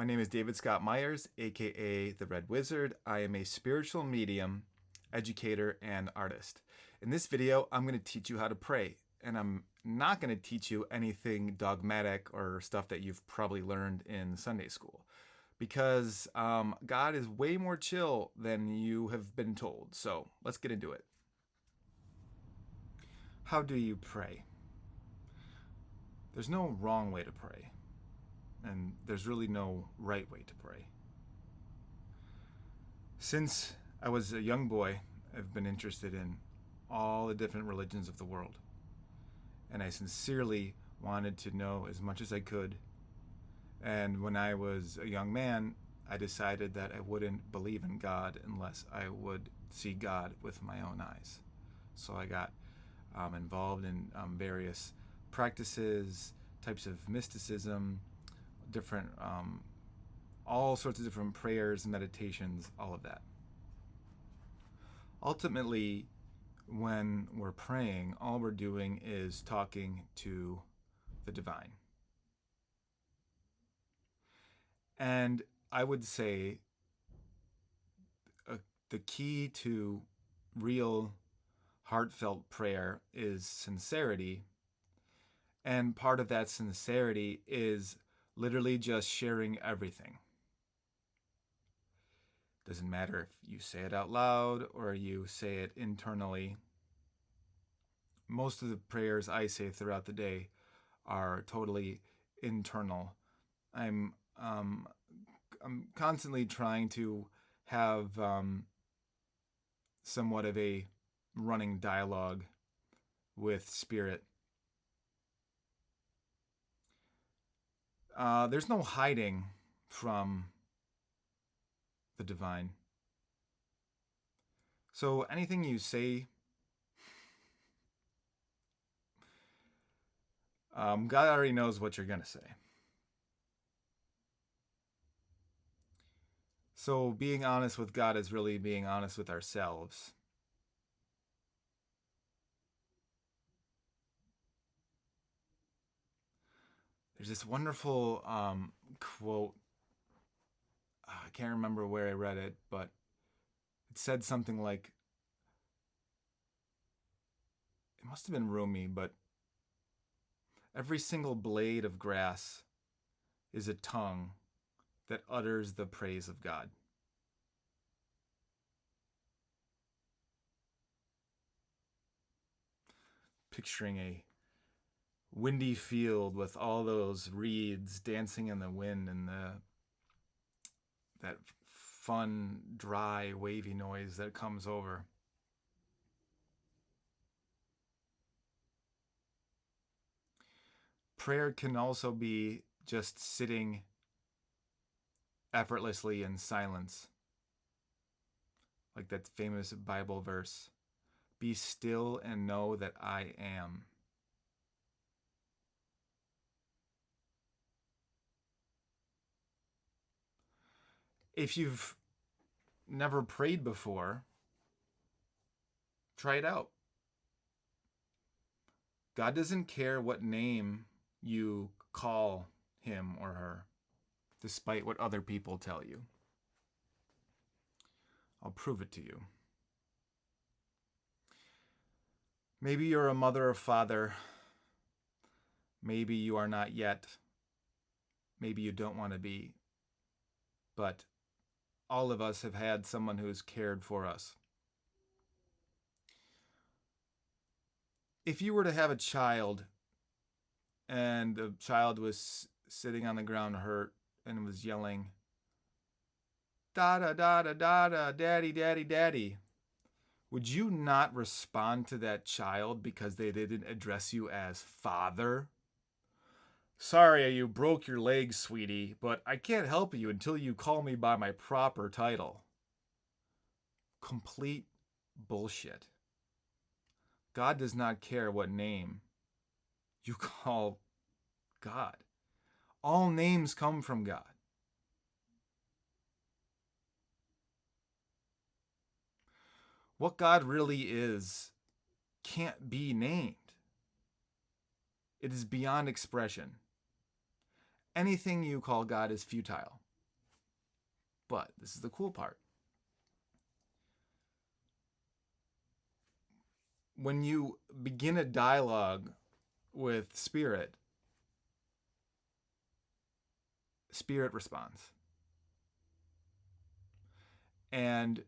My name is David Scott Myers, aka the Red Wizard. I am a spiritual medium, educator, and artist. In this video, I'm going to teach you how to pray, and I'm not going to teach you anything dogmatic or stuff that you've probably learned in Sunday school, because God is way more chill than you have been told. So let's get into it. How do you pray? There's no wrong way to pray, and there's really no right way to pray. Since I was a young boy, I've been interested in all the different religions of the world, and I sincerely wanted to know as much as I could. And when I was a young man, I decided that I wouldn't believe in God unless I would see God with my own eyes. So I got involved in various practices, types of mysticism, different, all sorts of different prayers, meditations, all of that. Ultimately, when we're praying, all we're doing is talking to the divine. And I would say the key to real heartfelt prayer is sincerity. And part of that sincerity is literally just sharing everything. Doesn't matter if you say it out loud or you say it internally. Most of the prayers I say throughout the day are totally internal. I'm constantly trying to have somewhat of a running dialogue with spirit. There's no hiding from the divine. So anything you say, God already knows what you're going to say. So being honest with God is really being honest with ourselves. There's this wonderful quote. I can't remember where I read it, but it said something like, it must have been Rumi, but every single blade of grass is a tongue that utters the praise of God. Picturing a windy field with all those reeds dancing in the wind and that fun, dry, wavy noise that comes over. Prayer can also be just sitting effortlessly in silence. Like that famous Bible verse, "Be still and know that I am." If you've never prayed before, try it out. God doesn't care what name you call him or her, despite what other people tell you. I'll prove it to you. Maybe you're a mother or father. Maybe you are not yet. Maybe you don't want to be. But all of us have had someone who's cared for us. If you were to have a child and the child was sitting on the ground hurt and was yelling, "Da da da da da da, daddy, daddy, daddy," would you not respond to that child because they didn't address you as father? "Sorry you broke your leg, sweetie, but I can't help you until you call me by my proper title." Complete bullshit. God does not care what name you call God. All names come from God. What God really is can't be named. It is beyond expression. Anything you call God is futile. But this is the cool part. When you begin a dialogue with Spirit, Spirit responds. And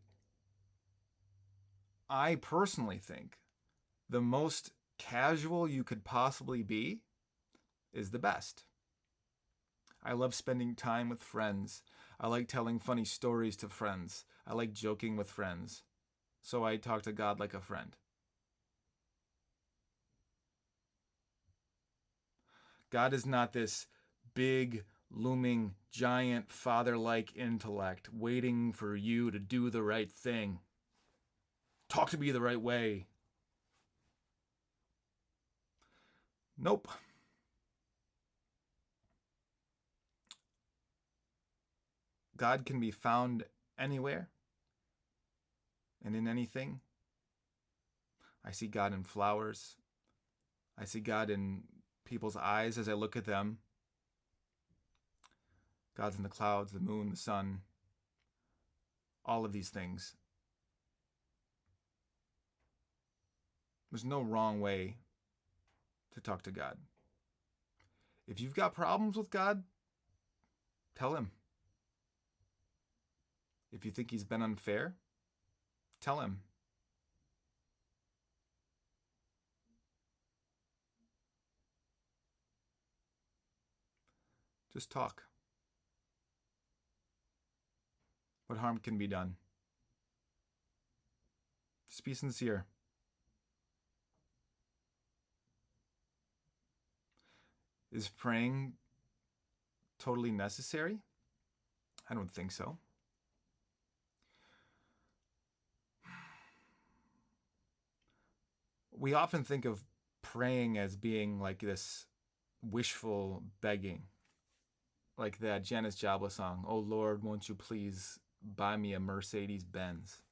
I personally think the most casual you could possibly be is the best. I love spending time with friends. I like telling funny stories to friends. I like joking with friends. So I talk to God like a friend. God is not this big, looming, giant, father-like intellect waiting for you to do the right thing. Talk to me the right way. Nope. God can be found anywhere and in anything. I see God in flowers. I see God in people's eyes as I look at them. God's in the clouds, the moon, the sun, all of these things. There's no wrong way to talk to God. If you've got problems with God, tell him. If you think he's been unfair, tell him. Just talk. What harm can be done? Just be sincere. Is praying totally necessary? I don't think so. We often think of praying as being like this wishful begging, like that Janis Joplin song, "Oh Lord, won't you please buy me a Mercedes Benz?"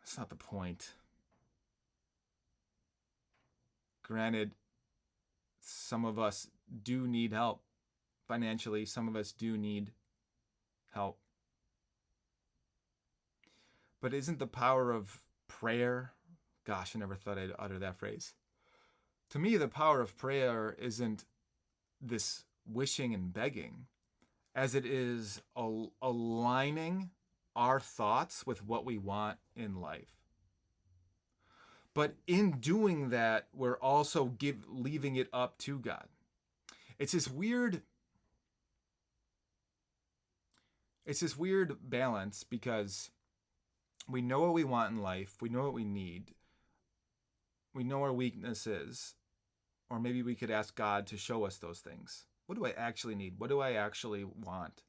That's not the point. Granted, some of us do need help financially. Some of us do need help. But isn't the power of prayer? Gosh, I never thought I'd utter that phrase. To me, the power of prayer isn't this wishing and begging, as it is aligning our thoughts with what we want in life. But in doing that, we're also leaving it up to God. It's this weird balance, because we know what we want in life, we know what we need, we know our weaknesses, or maybe we could ask God to show us those things. What do I actually need? What do I actually want?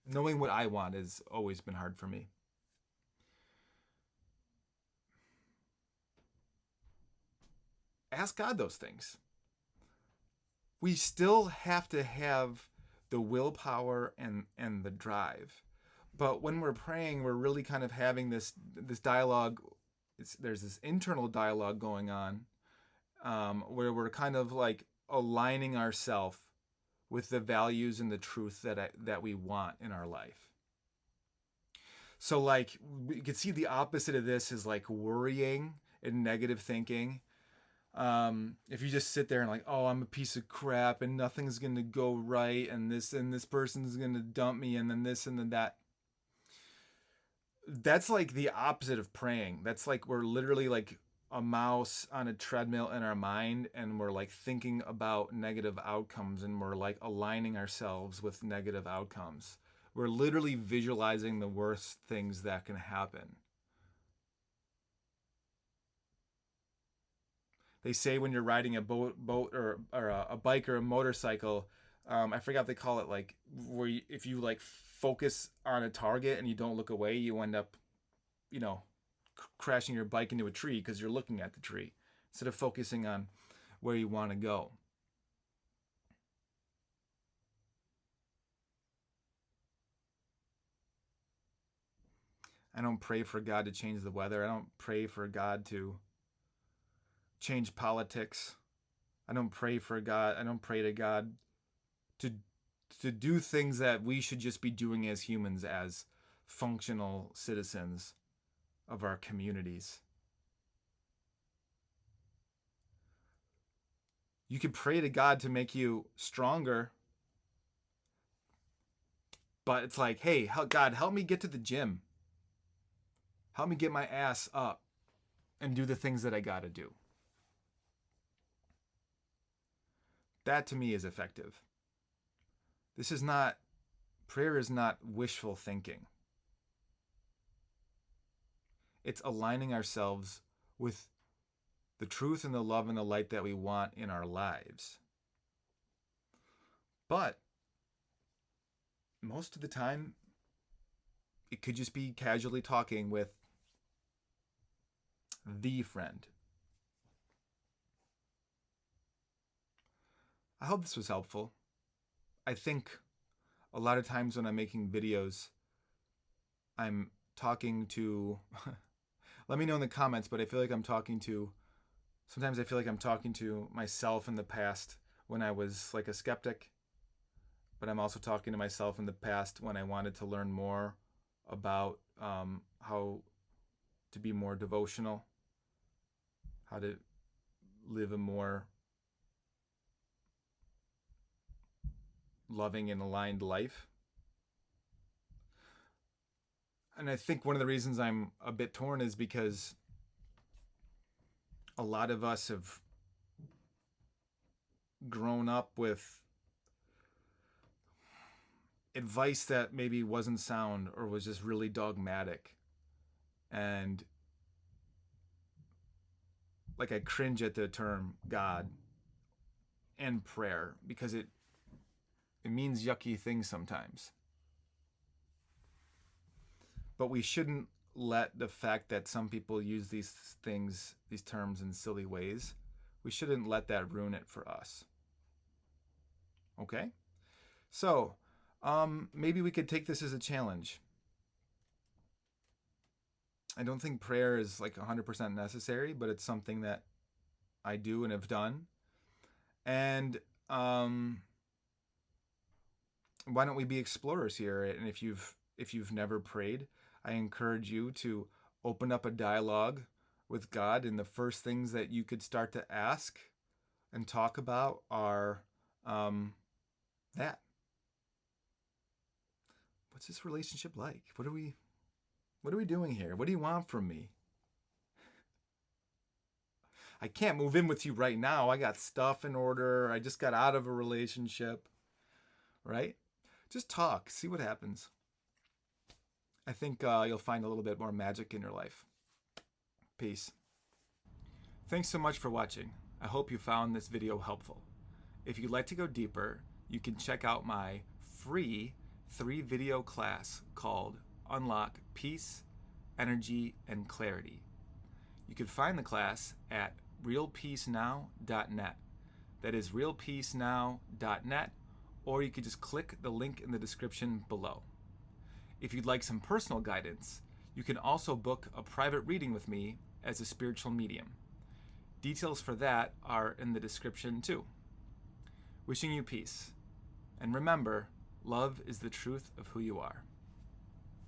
Knowing what I want has always been hard for me. Ask God those things. We still have to have the willpower and the drive. But when we're praying, we're really kind of having this dialogue. There's this internal dialogue going on, where we're kind of like aligning ourselves with the values and the truth that we want in our life. So like we can see the opposite of this is like worrying and negative thinking. If you just sit there and like, oh, I'm a piece of crap and nothing's gonna go right, and this person's gonna dump me, and then this and then that. That's like the opposite of praying. That's like we're literally like a mouse on a treadmill in our mind, and we're like thinking about negative outcomes, and we're like aligning ourselves with negative outcomes. We're literally visualizing the worst things that can happen. They say when you're riding a boat or a bike or a motorcycle, I forgot what they call it, like where if you like focus on a target and you don't look away, you end up, crashing your bike into a tree because you're looking at the tree instead of focusing on where you want to go. I don't pray for God to change the weather. I don't pray for God to change politics. I don't pray to God to to do things that we should just be doing as humans, as functional citizens of our communities. You could pray to God to make you stronger, but it's like, hey, God, help me get to the gym. Help me get my ass up and do the things that I gotta do. That to me is effective. Prayer is not wishful thinking. It's aligning ourselves with the truth and the love and the light that we want in our lives. But most of the time, it could just be casually talking with the friend. I hope this was helpful. I think a lot of times when I'm making videos, I'm talking to, let me know in the comments, but I feel like sometimes I feel like I'm talking to myself in the past when I was like a skeptic, but I'm also talking to myself in the past when I wanted to learn more about how to be more devotional, how to live a more loving and aligned life. And I think one of the reasons I'm a bit torn is because a lot of us have grown up with advice that maybe wasn't sound or was just really dogmatic. And like, I cringe at the term God and prayer because it means yucky things sometimes. But we shouldn't let the fact that some people use these terms in silly ways, we shouldn't let that ruin it for us. Okay? So, maybe we could take this as a challenge. I don't think prayer is like 100% necessary, but it's something that I do and have done. And why don't we be explorers here? And if you've never prayed, I encourage you to open up a dialogue with God, and the first things that you could start to ask and talk about are that. What's this relationship like? What are we doing here? What do you want from me? I can't move in with you right now. I got stuff in order. I just got out of a relationship, right? Just talk, see what happens. I think you'll find a little bit more magic in your life. Peace. Thanks so much for watching. I hope you found this video helpful. If you'd like to go deeper, you can check out my free 3-video class called Unlock Peace, Energy, and Clarity. You can find the class at realpeacenow.net. That is realpeacenow.net, or you could just click the link in the description below. If you'd like some personal guidance, you can also book a private reading with me as a spiritual medium. Details for that are in the description too. Wishing you peace. And remember, love is the truth of who you are.